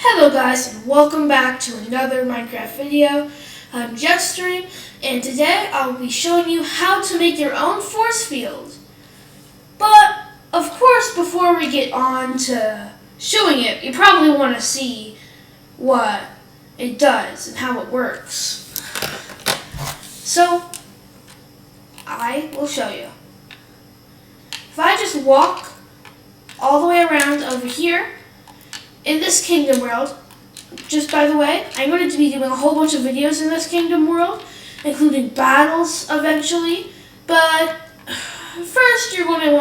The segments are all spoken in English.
Hello guys, and welcome back to another Minecraft video. I'm Jett, and today I'll be showing you how to make your own force field. But of course, before we get on to showing it, you probably want to see what it does and how it works. So I will show you. If I just walk all the way around over here, in this kingdom world, just by the way, I'm going to be doing a whole bunch of videos in this kingdom world, including battles eventually. But first, you're going to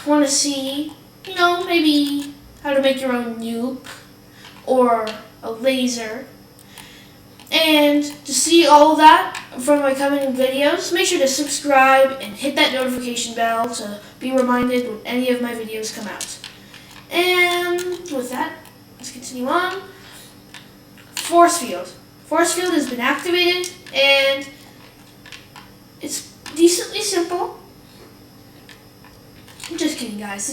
want to see, maybe how to make your own nuke or a laser. And to see all of that from my coming videos, make sure to subscribe and hit that notification bell to be reminded when any of my videos come out. And with that, let's continue on. ForceField. ForceField has been activated, and it's decently simple. I'm just kidding, guys.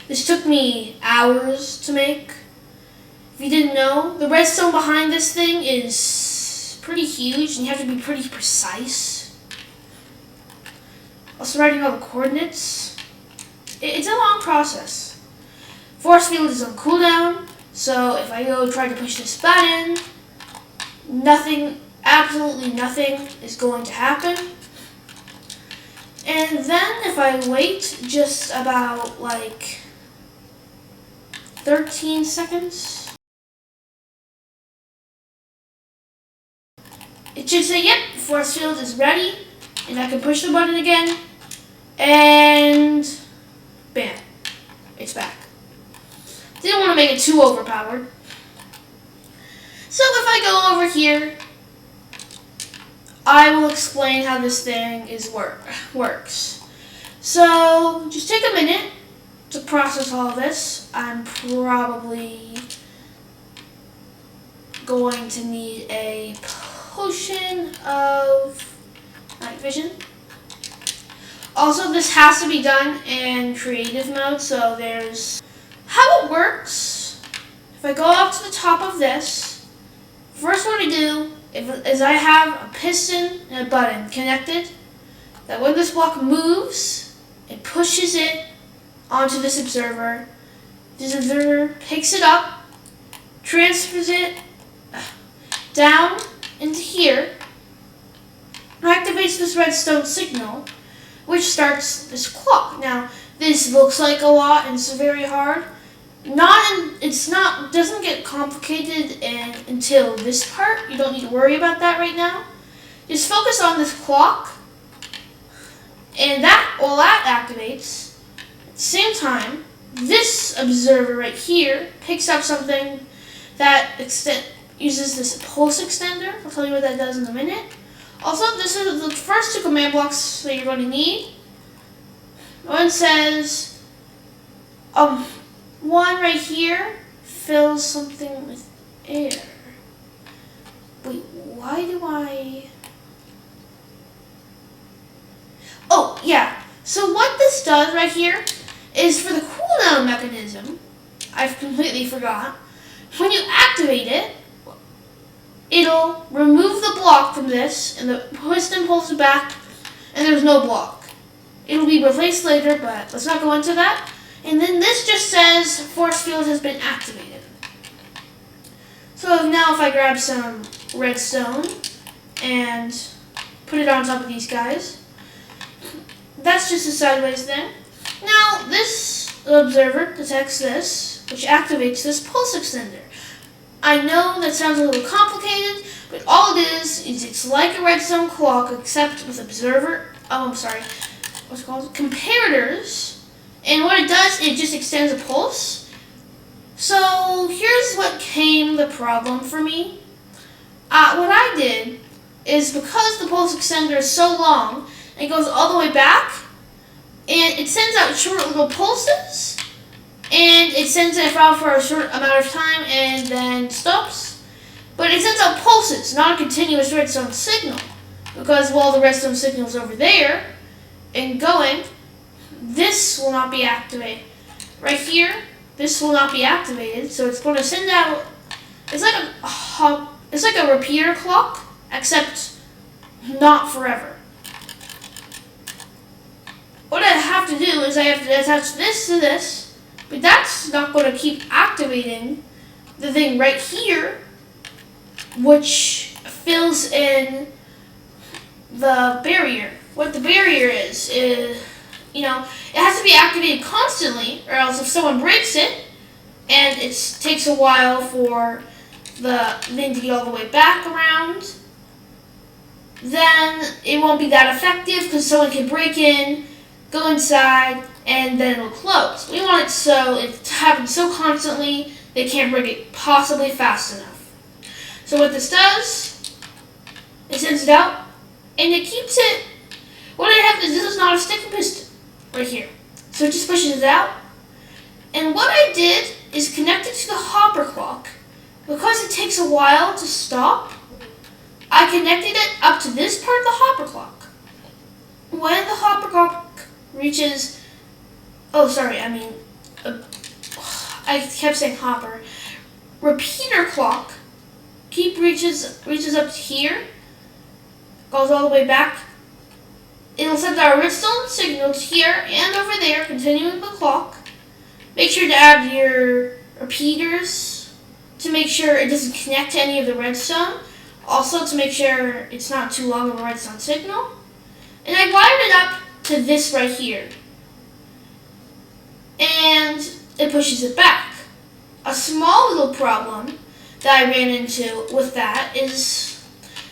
This took me hours to make. If you didn't know, the redstone behind this thing is pretty huge, and you have to be pretty precise. Also, writing all the coordinates. It's a long process. ForceField is on cooldown, so if I go try to push this button, absolutely nothing is going to happen. And then if I wait just about like 13 seconds, it should say, yep, ForceField is ready, and I can push the button again, and bam, it's back. Didn't want to make it too overpowered. So if I go over here, I will explain how this thing works. So just take a minute to process all this. I'm probably going to need a potion of night vision. Also, this has to be done in creative mode, so there's how it works. If I go up to the top of this, first what I do is I have a piston and a button connected, that when this block moves, it pushes it onto this observer. This observer picks it up, transfers it down into here, and activates this redstone signal, which starts this clock. Now, this looks like a lot and it's very hard. Doesn't get complicated until this part. You don't need to worry about that right now. Just focus on this clock, and while that activates, at the same time, this observer right here picks up something that uses this pulse extender. I'll tell you what that does in a minute. Also, this is the first two command blocks that you're going to need. One says, one right here fills something with air. Wait, why do I... Oh, yeah. So what this does right here is for the cooldown mechanism, I've completely forgot. When you activate it, it'll remove the block from this, and the piston pulls it back, and there's no block. It'll be replaced later, but let's not go into that. And then this just says ForceField has been activated. So now if I grab some redstone and put it on top of these guys, that's just a sideways thing. Now this observer detects this, which activates this pulse extender. I know that sounds a little complicated, but all it is it's like a redstone clock, except with comparators. And what it does, it just extends a pulse. So here's what came the problem for me. What I did is, because the pulse extender is so long, it goes all the way back, and it sends out short little pulses, and it sends it out for a short amount of time and then stops. But it sends out pulses, not a continuous redstone signal, because while the redstone signal is over there and going, this will not be activated. Right here, this will not be activated. So it's going to send out. It's like it's like a repeater clock, except not forever. What I have to do is I have to attach this to this, but that's not going to keep activating the thing right here, which fills in the barrier. What the barrier is, it has to be activated constantly, or else if someone breaks it, and it takes a while for the thing to get all the way back around, then it won't be that effective because someone can break in, go inside, and then it'll close. We want it so it happens so constantly they can't break it possibly fast enough. So what this does, it sends it out, and it keeps it. What I have is this is not a sticking piston right here. So it just pushes it out. And what I did is connect it to the hopper clock. Because it takes a while to stop, I connected it up to this part of the hopper clock. When the hopper clock reaches, I kept saying hopper. Repeater clock reaches up to here, goes all the way back. It'll send our redstone signals here and over there, continuing the clock. Make sure to add your repeaters to make sure it doesn't connect to any of the redstone. Also to make sure it's not too long of a redstone signal. And I wired it up to this right here. And it pushes it back. A small little problem that I ran into with that is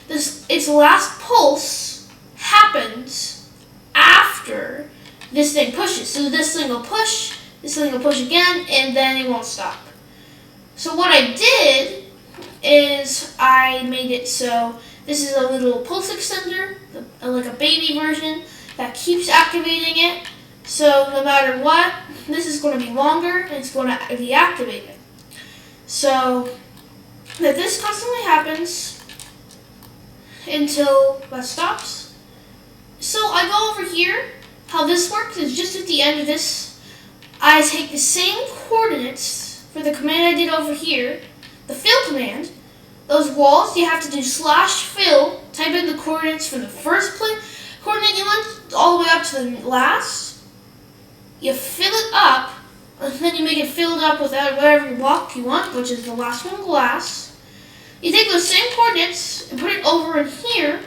its last pulse happens after this thing pushes. So this thing will push again, and then it won't stop. So what I did is I made it so this is a little pulse extender, like a baby version, that keeps activating it. So no matter what, this is going to be longer and it's going to be activated. So that this constantly happens until that stops. So I go over here. How this works is just at the end of this, I take the same coordinates for the command I did over here, the fill command. Those walls, you have to do /fill, type in the coordinates from the first coordinate you want all the way up to the last. You fill it up, and then you make it filled up with whatever block you want, which is the last one, glass. You take those same coordinates and put it over in here,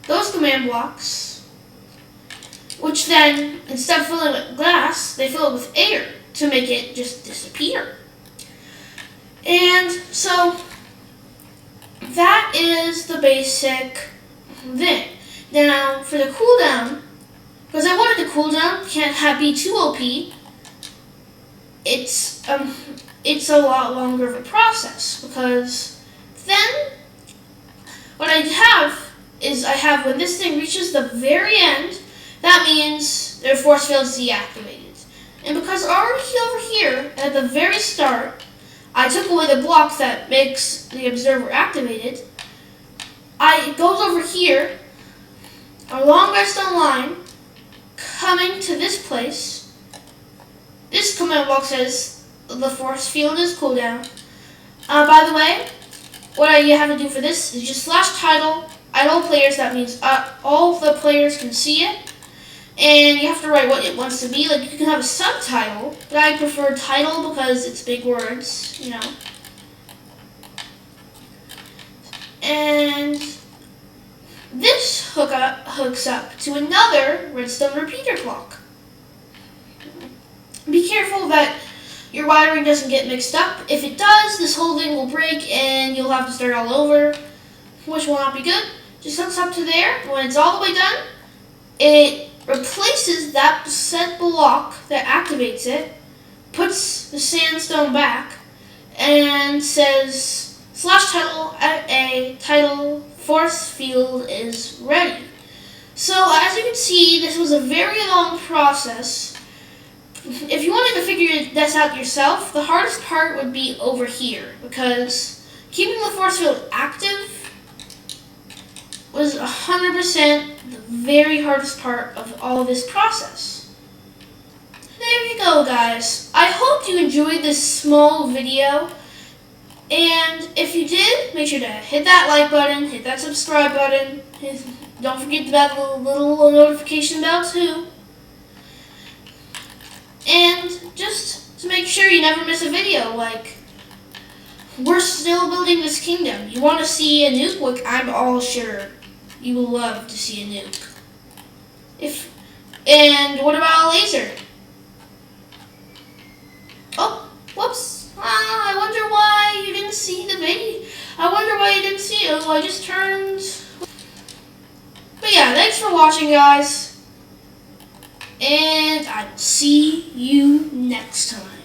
those command blocks, which then, instead of filling it with glass, they fill it with air to make it just disappear. And so that is the basic thing. Now for the cooldown, because I wanted the cooldown can't be too OP, it's a lot longer of a process, because then what I have is when this thing reaches the very end, that means their force field is deactivated. And because already over here at the very start, I took away the block that makes the observer activated, it goes over here, along redstone line, coming to this place. This command block says the force field is cooldown. By the way, what you have to do for this is just /title, idle players. That means all the players can see it. And you have to write what it wants to be. Like, you can have a subtitle, but I prefer title because it's big words, And this hooks up to another redstone repeater clock. Be careful that your wiring doesn't get mixed up. If it does, this whole thing will break and you'll have to start all over, which will not be good. Just hooks up to there. When it's all the way done, it replaces that set block that activates it, puts the sandstone back, and says /title title force field is ready. So as you can see, this was a very long process. If you wanted to figure this out yourself, the hardest part would be over here, because keeping the force field active was 100% the very hardest part of all of this process. There you go, guys. I hope you enjoyed this small video. And if you did, make sure to hit that like button, hit that subscribe button. Don't forget about the little notification bell too. And just to make sure you never miss a video, like, we're still building this kingdom. You want to see a nuke? Like, I'm all sure you will love to see a nuke. And what about a laser? Oh, whoops. I wonder why you didn't see the video. I wonder why you didn't see it. Oh, I just turned. But yeah, thanks for watching, guys. And I'll see you next time.